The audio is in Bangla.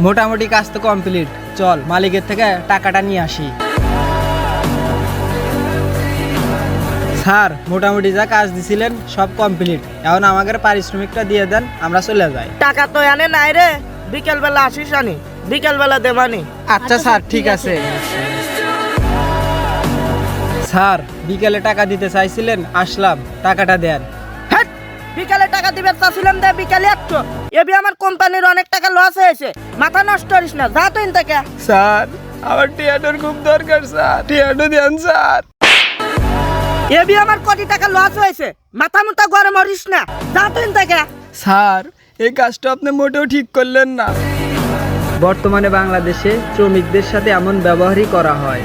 মোটামুটি কাজ তো কমপ্লিট, চল মালিকের থেকে টাকাটা নিয়ে আসি। স্যার মোটামুটি যা কাজ দিছিলেন সব কমপ্লিট, এখন আমাদের পারিশ্রমিকটা দিয়ে দেন, আমরা চলে যাই। টাকা তো এনে নাই রে, বিকেল বেলা আসিস আনি, বিকেল বেলা দেবানি। আচ্ছা স্যার ঠিক আছে। স্যার বিকেলে টাকা দিতে চাইছিলেন, আসলাম, টাকাটা দেন। হ্যাট, বিকালে টাকা দিবে চাচ্ছিলাম দে, বিকালে একটু এবি আমার কোম্পানির অনেক টাকা লস হয়েছে, মাথা নষ্ট করিস না, যা তো থেকে। স্যার আমার টিয়াটোর খুব দরকার স্যার, টিয়াটো দেন স্যার। এবি আমার কোটি টাকা লস হয়েছে, মাথা মুথা গরম হরিস না, যা তো থেকে। স্যার এই কাজটা আপনি মোটেও ঠিক করলেন না। বর্তমানে বাংলাদেশে শ্রমিকদের সাথে এমন ব্যবহারই করা হয়।